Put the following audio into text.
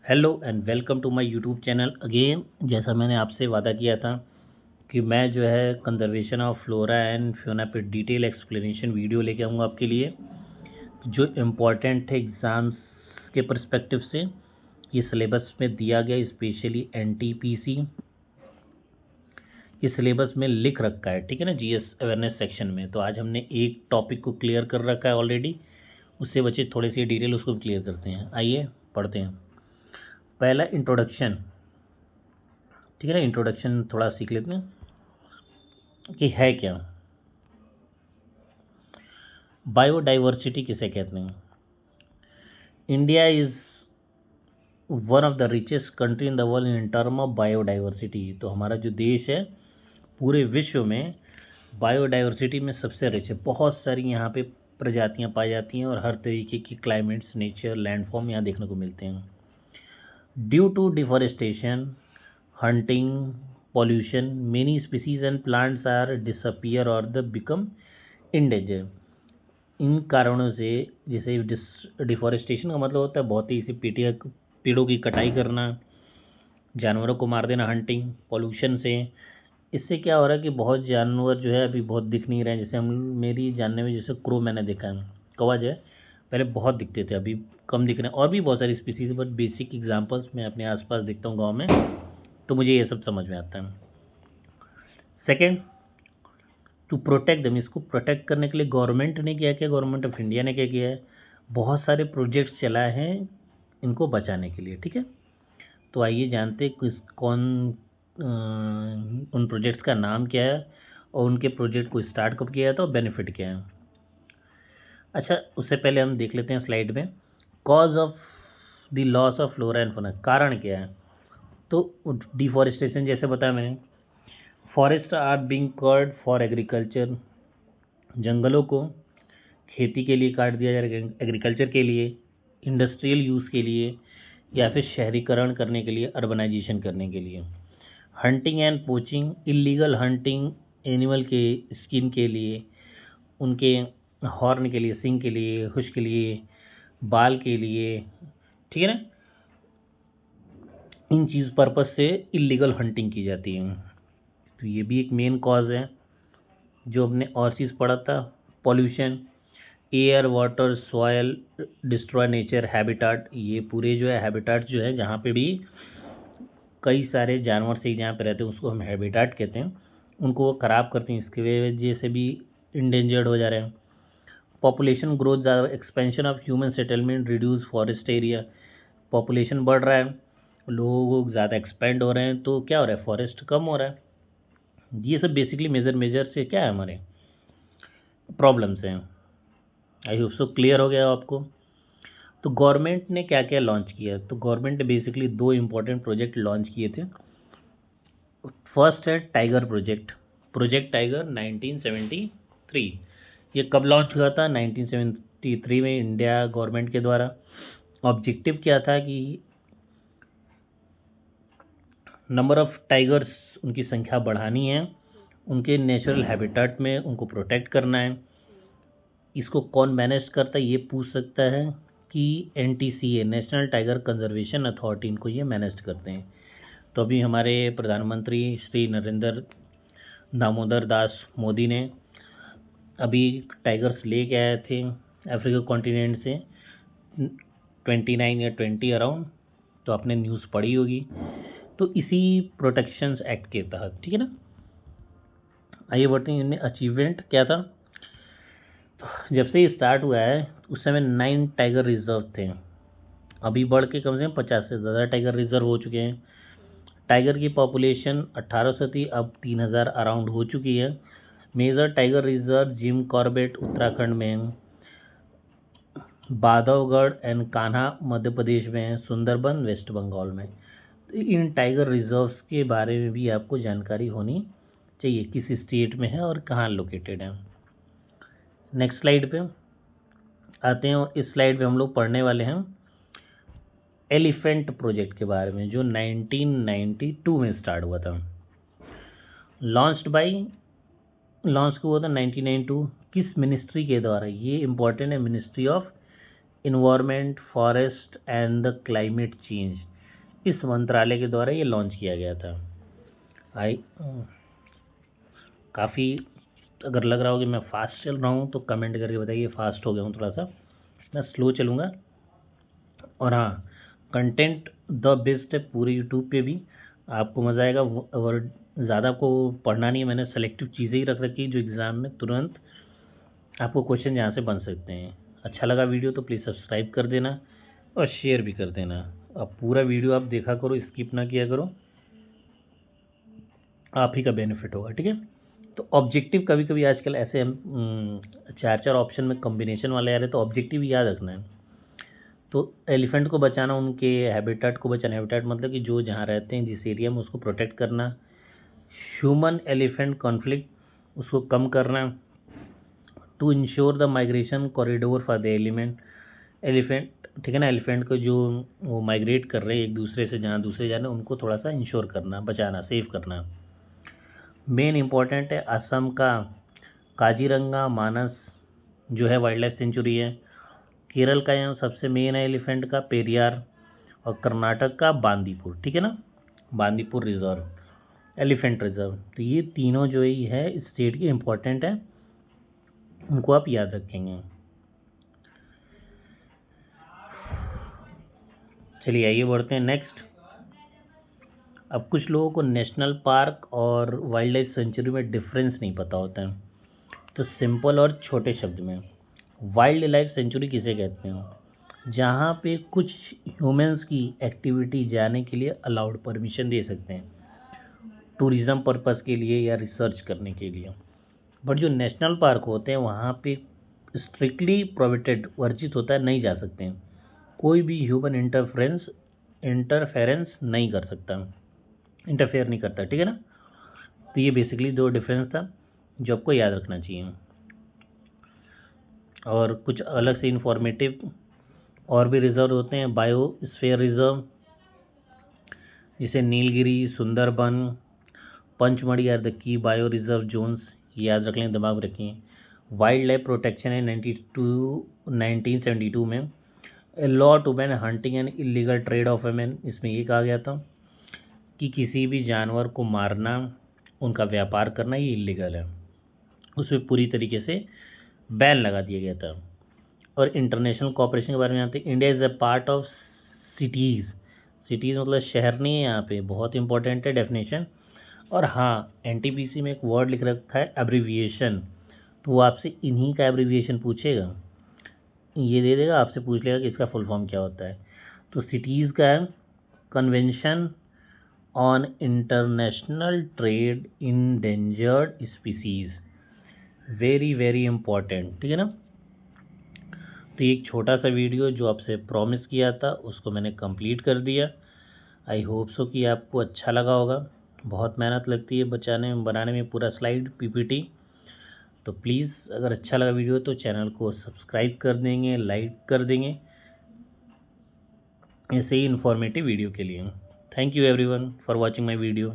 Hello and welcome to my YouTube channel again. जैसा मैंने आपसे वादा किया था कि मैं जो है conservation of flora and Fiona पे डिटेल एक्सप्लेनेशन वीडियो लेके आऊँगा आपके लिए, जो इम्पोर्टेंट है एग्ज़ाम्स के पर्सपेक्टिव से। ये सिलेबस में दिया गया, स्पेशली एनटीपीसी ये सिलेबस में लिख रखा है, ठीक है ना, जीएस अवेयरनेस सेक्शन में। तो आज हमने एक टॉपिक को क्लियर कर रखा है ऑलरेडी, उससे बचे थोड़ी सी डिटेल उसको क्लियर करते हैं। आइए पढ़ते हैं। पहला इंट्रोडक्शन, ठीक है ना, इंट्रोडक्शन थोड़ा सीख लेते हैं कि है क्या बायोडाइवर्सिटी, किसे कहते हैं। India is one of the richest country in the world in term of biodiversity. तो हमारा जो देश है पूरे विश्व में बायोडाइवर्सिटी में सबसे रिच है। बहुत सारी यहाँ पे प्रजातियाँ पाई जाती हैं और हर तरीके की क्लाइमेट्स, नेचर, लैंडफॉर्म यहाँ देखने को मिलते हैं। Due to deforestation, hunting, pollution, many species and plants are disappear or the become endangered। इन कारणों से, जैसे डिफॉरेस्टेशन का मतलब होता है बहुत ही इसे पेड़ों की कटाई करना, जानवरों को मार देना, हंटिंग, पॉल्यूशन से इससे क्या हो रहा है कि बहुत जानवर जो है अभी बहुत दिख नहीं रहे हैं। जैसे हम मेरी जानने में जैसे क्रो मैंने देखा है, कौवा जो है पहले बहुत दिखते थे, अभी कम दिख रहे हैं। और भी बहुत सारी स्पीसीज, बट बेसिक एग्जांपल्स मैं अपने आसपास देखता हूँ गांव में, तो मुझे ये सब समझ में आता है। सेकेंड, टू प्रोटेक्ट दम, इसको प्रोटेक्ट करने के लिए गवर्नमेंट ने क्या किया, गवर्नमेंट ऑफ इंडिया ने क्या किया है, बहुत सारे प्रोजेक्ट्स चलाए हैं इनको बचाने के लिए, ठीक है। तो आइए जानते हैं किस कौन उन प्रोजेक्ट्स का नाम क्या है और उनके प्रोजेक्ट को स्टार्ट कब किया था और बेनिफिट क्या है। अच्छा, उससे पहले हम देख लेते हैं स्लाइड में, cause of the loss of flora and fauna, कारण क्या है। तो डिफॉरेस्टेशन, जैसे बताया मैंने, forest are being cut for agriculture, जंगलों को खेती के लिए काट दिया जा रहा है, एग्रीकल्चर के लिए, इंडस्ट्रियल यूज़ के लिए, या फिर शहरीकरण करने के लिए, अर्बनाइजेशन करने के लिए। Hunting and poaching, illegal hunting, animal के स्किन के लिए, उनके हॉर्न के लिए, सिंग के लिए, हुश के लिए, बाल के लिए, ठीक है ना, इन चीज़ पर्पस से इलीगल हंटिंग की जाती है। तो ये भी एक मेन कॉज है। जो हमने और चीज़ पढ़ा था, pollution, air, water, soil, destroy nature habitat, ये पूरे जो है हैबिटाट जो है जहाँ पे भी कई सारे जानवर से जहाँ पे रहते हैं उसको हम हैबिटाट कहते हैं, उनको वो ख़राब करते हैं, इसकी वजह से भी इंडेंजर्ड हो जा रहे हैं। पॉपुलेशन ग्रोथ ज़्यादा, expansion of human settlement, reduce forest area, population बढ़ रहा है, लोग ज़्यादा एक्सपेंड हो रहे हैं, तो क्या हो रहा है, फॉरेस्ट कम हो रहा है। ये सब बेसिकली मेजर से क्या है, हमारे प्रॉब्लम्स हैं। आई होप सो क्लियर हो गया आपको। तो गवर्नमेंट ने क्या क्या लॉन्च किया, तो गवर्नमेंट ने बेसिकली दो इम्पोर्टेंट प्रोजेक्ट लॉन्च किए थे। फर्स्ट है टाइगर प्रोजेक्ट, प्रोजेक्ट टाइगर 1973। ये कब लॉन्च हुआ था, 1973 में, इंडिया गवर्नमेंट के द्वारा। ऑब्जेक्टिव क्या था कि नंबर ऑफ टाइगर्स, उनकी संख्या बढ़ानी है, उनके नेचुरल हैबिटेट में उनको प्रोटेक्ट करना है। इसको कौन मैनेज करता है, ये पूछ सकता है कि NTCA, national tiger conservation authority, इनको ये मैनेज करते हैं। तो अभी हमारे प्रधानमंत्री श्री नरेंद्र दामोदर दास मोदी ने अभी टाइगर्स ले के आए थे अफ्रीका कॉन्टिनेंट से, 29 या 20 अराउंड, तो आपने न्यूज़ पढ़ी होगी। तो इसी प्रोटेक्शंस एक्ट के तहत, ठीक है ना। आइए बढ़ते हैं, इनमें अचीवमेंट क्या था। जब से ये स्टार्ट हुआ है उस समय 9 टाइगर रिजर्व थे, अभी बढ़ के कम से कम 50 से ज़्यादा टाइगर रिजर्व हो चुके हैं। टाइगर की पॉपुलेशन 1800 थी, अब 3000 अराउंड हो चुकी है। Major tiger reserve Jim Corbett Uttarakhand में है, बांधवगढ़ एंड कान्हा मध्य प्रदेश में है, सुंदरबन वेस्ट बंगाल में। तो इन टाइगर रिजर्व्स के बारे में भी आपको जानकारी होनी चाहिए, किस स्टेट में है और कहाँ लोकेटेड है। नेक्स्ट स्लाइड पे आते हैं, और इस स्लाइड पे हम लोग पढ़ने वाले हैं एलिफेंट प्रोजेक्ट के बारे में, जो 1992 में स्टार्ट हुआ था। लॉन्च हुआ था 1992, किस मिनिस्ट्री के द्वारा, ये इंपॉर्टेंट है, ministry of environment, forest and the climate change. इस मंत्रालय के द्वारा ये लॉन्च किया गया था। काफ़ी अगर लग रहा हो कि मैं फास्ट चल रहा हूँ तो कमेंट करके बताइए, फास्ट हो गया हूँ थोड़ा सा, मैं स्लो चलूँगा। और हाँ, कंटेंट द बेस्ट है पूरे यूट्यूब पे भी, आपको मज़ा आएगा। और ज़्यादा आपको पढ़ना नहीं है, मैंने सेलेक्टिव चीज़ें ही रख रखी जो एग्ज़ाम में तुरंत आपको क्वेश्चन यहाँ से बन सकते हैं। अच्छा लगा वीडियो तो प्लीज़ सब्सक्राइब कर देना और शेयर भी कर देना। अब पूरा वीडियो आप देखा करो, स्किप ना किया करो, आप ही का बेनिफिट होगा, ठीक है। तो ऑब्जेक्टिव कभी कभी आजकल ऐसे हम 4-4 ऑप्शन में कॉम्बिनेशन वाले आ रहे, तो ऑब्जेक्टिव याद रखना है। तो एलिफेंट को बचाना, उनके हैबिटेट को बचाना, हैबिटेट मतलब कि जो जहाँ रहते हैं जिस एरिया में, उसको प्रोटेक्ट करना। ह्यूमन एलिफेंट कॉन्फ्लिक्ट, उसको कम करना। To ensure the migration corridor for the elephant, ठीक है ना, एलिफेंट को जो वो माइग्रेट कर रहे हैं एक दूसरे से जहाँ दूसरे जाना, उनको थोड़ा सा इंश्योर करना, बचाना, सेव करना। मेन इम्पॉर्टेंट है असम का काजीरंगा मानस जो है वाइल्ड लाइफ सेंचुरी है। केरल का यहाँ सबसे मेन है एलिफेंट का पेरियार, और कर्नाटक का बांदीपुर, ठीक है ना, बांदीपुर रिजर्व, एलिफेंट रिजर्व। तो ये तीनों जो ही है स्टेट के इम्पोर्टेंट है, उनको आप याद रखेंगे। चलिए आइए बढ़ते हैं नेक्स्ट। अब कुछ लोगों को नेशनल पार्क और वाइल्ड लाइफ सेंचुरी में डिफरेंस नहीं पता होता है, तो सिंपल और छोटे शब्द में वाइल्ड लाइफ सेंचुरी किसे कहते हैं? जहाँ पे कुछ ह्यूमंस की एक्टिविटी जाने के लिए अलाउड, परमिशन दे सकते हैं, टूरिज्म पर्पस के लिए या रिसर्च करने के लिए। बट जो नेशनल पार्क होते हैं वहाँ पे स्ट्रिक्टली प्रोहिबिटेड, वर्जित होता है, नहीं जा सकते हैं, कोई भी ह्यूमन इंटरफेरेंस नहीं कर सकता, इंटरफेयर नहीं करता, ठीक है ना। तो ये बेसिकली दो डिफरेंस था जो आपको याद रखना चाहिए। और कुछ अलग से इंफॉर्मेटिव और भी रिजर्व होते हैं, बायोस्फीयर रिजर्व, जैसे Nilgiri, Sundarban, Pachmarhi are the key bio reserve zones, याद रख लें, दिमाग में रखें। वाइल्ड लाइफ प्रोटेक्शन है 1972 में, a law to ban hunting and illegal trade of women, इसमें ये कहा गया था कि किसी भी जानवर को मारना, उनका व्यापार करना, ये इलीगल है, उसमें पूरी तरीके से बैन लगा दिया गया था। और इंटरनेशनल कोऑपरेशन के बारे में जानते हैं, India is a part of cities, cities मतलब शहर नहीं है, यहाँ पे बहुत इंपॉर्टेंट है डेफिनेशन। और हाँ, एनटीपीसी में एक वर्ड लिख रखा है एब्रीविएशन, तो वो आपसे इन्हीं का एब्रीविएशन पूछेगा, ये दे देगा, आपसे पूछ लेगा कि इसका फुल फॉर्म क्या होता है। तो सिटीज़ का है convention on international trade in endangered species, very very important, ठीक है ना। तो एक छोटा सा वीडियो जो आपसे प्रॉमिस किया था उसको मैंने कंप्लीट कर दिया। आई होप सो कि आपको अच्छा लगा होगा। बहुत मेहनत लगती है बनाने में पूरा स्लाइड पीपीटी। तो प्लीज़ अगर अच्छा लगा वीडियो तो चैनल को सब्सक्राइब कर देंगे, लाइक कर देंगे, ऐसे ही इन्फॉर्मेटिव वीडियो के लिए। Thank you everyone for watching my video.